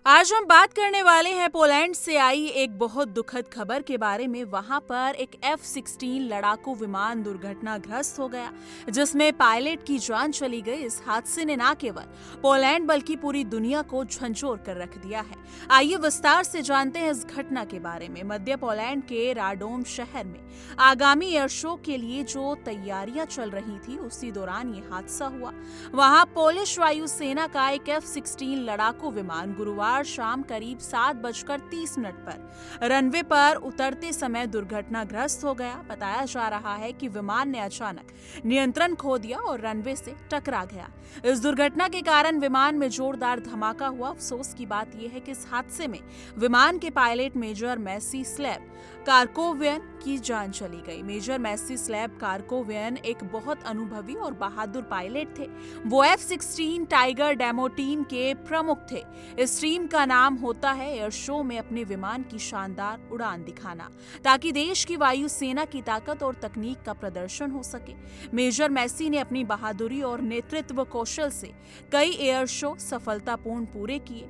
आज हम बात करने वाले हैं पोलैंड से आई एक बहुत दुखद खबर के बारे में। वहां पर एक F-16 लड़ाकू विमान दुर्घटनाग्रस्त हो गया, जिसमें पायलट की जान चली गई। इस हादसे ने न केवल पोलैंड बल्कि पूरी दुनिया को झंझोर कर रख दिया है। आइए विस्तार से जानते हैं इस घटना के बारे में। मध्य पोलैंड के राडोम शहर में आगामी एयर शो के लिए जो तैयारियां चल रही थी, उसी दौरान ये हादसा हुआ। वहां पोलिश वायुसेना का एक F-16 लड़ाकू विमान गुरुवार शाम करीब 7:30 पर रनवे पर उतरते समय दुर्घटनाग्रस्त हो गया। बताया जा रहा है कि विमान ने अचानक नियंत्रण खो दिया और रनवे से टकरा गया। इस दुर्घटना के कारण विमान में जोरदार धमाका हुआ। अफसोस की बात यह है कि इस हादसे में विमान के पायलट मेजर मैसिस्लेव कार्कोवियन की जान चली गई। मेजर मैसिस्लेव कार्कोवियन एक बहुत अनुभवी और बहादुर पायलट थे। वो F-16 टाइगर डेमो टीम के प्रमुख थे। इस टीम का नाम होता है एयर शो में अपने विमान की शानदार उड़ान दिखाना, ताकि देश की वायुसेना की ताकत और तकनीक का प्रदर्शन हो सके। मेजर मैसी ने अपनी बहादुरी और नेतृत्व कौशल से कई एयर शो सफलतापूर्ण पूरे किए।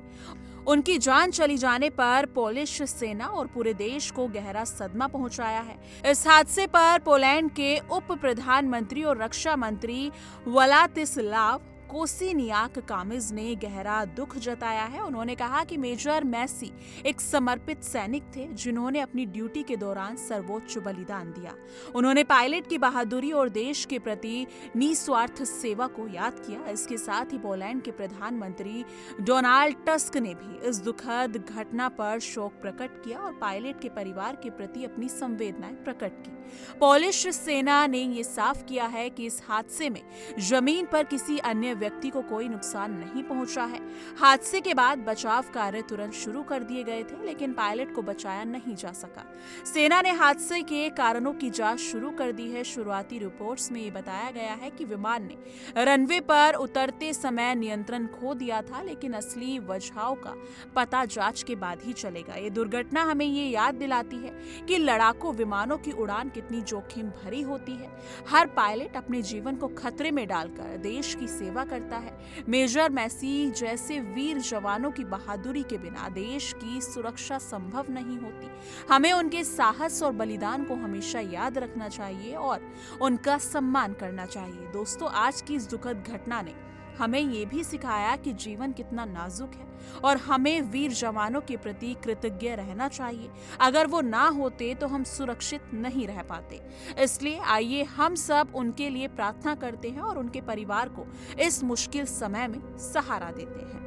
उनकी जान चली जाने पर पोलिश सेना और पूरे देश को गहरा सदमा पहुंचाया है। इस हादसे पर पोलैंड के उप प्रधानमंत्री और रक्षा मंत्री व्लादिस्लाव कोसिनियाक कामिज ने गहरा दुख जताया है। उन्होंने कहा कि मेजर मैसी एक समर्पित सैनिक थे, जिन्होंने अपनी ड्यूटी के दौरान सर्वोच्च बलिदान दिया। उन्होंने पायलट की बहादुरी और देश के प्रति निस्वार्थ सेवा को याद किया। इसके साथ ही पोलैंड के प्रधानमंत्री डोनाल्ड टस्क ने भी इस दुखद घटना पर शोक प्रकट किया और पायलट के परिवार के प्रति अपनी संवेदनाएं प्रकट की। पोलिश सेना ने यह साफ किया है कि इस हादसे में जमीन पर किसी अन्य व्यक्ति को कोई नुकसान नहीं पहुंचा है। हादसे के बाद बचाव कार्य तुरंत शुरू कर दिए गए थे, लेकिन पायलट को बचाया नहीं जा सका। सेना ने हादसे के कारणों की जांच शुरू कर दी है। शुरुआती रिपोर्ट्स में ये बताया गया है कि विमान ने रनवे पर उतरते समय नियंत्रण खो दिया था, लेकिन असली वजहों का पता जांच के बाद ही चलेगा। ये दुर्घटना हमें ये याद दिलाती है कि लड़ाकू विमानों की उड़ान कितनी जोखिम भरी होती है। हर पायलट अपने जीवन को खतरे में डालकर देश की सेवा करता है। मेजर मैसी जैसे वीर जवानों की बहादुरी के बिना देश की सुरक्षा संभव नहीं होती। हमें उनके साहस और बलिदान को हमेशा याद रखना चाहिए और उनका सम्मान करना चाहिए। दोस्तों, आज की इस दुखद घटना ने हमें ये भी सिखाया कि जीवन कितना नाजुक है और हमें वीर जवानों के प्रति कृतज्ञ रहना चाहिए। अगर वो ना होते तो हम सुरक्षित नहीं रह पाते। इसलिए आइए हम सब उनके लिए प्रार्थना करते हैं और उनके परिवार को इस मुश्किल समय में सहारा देते हैं।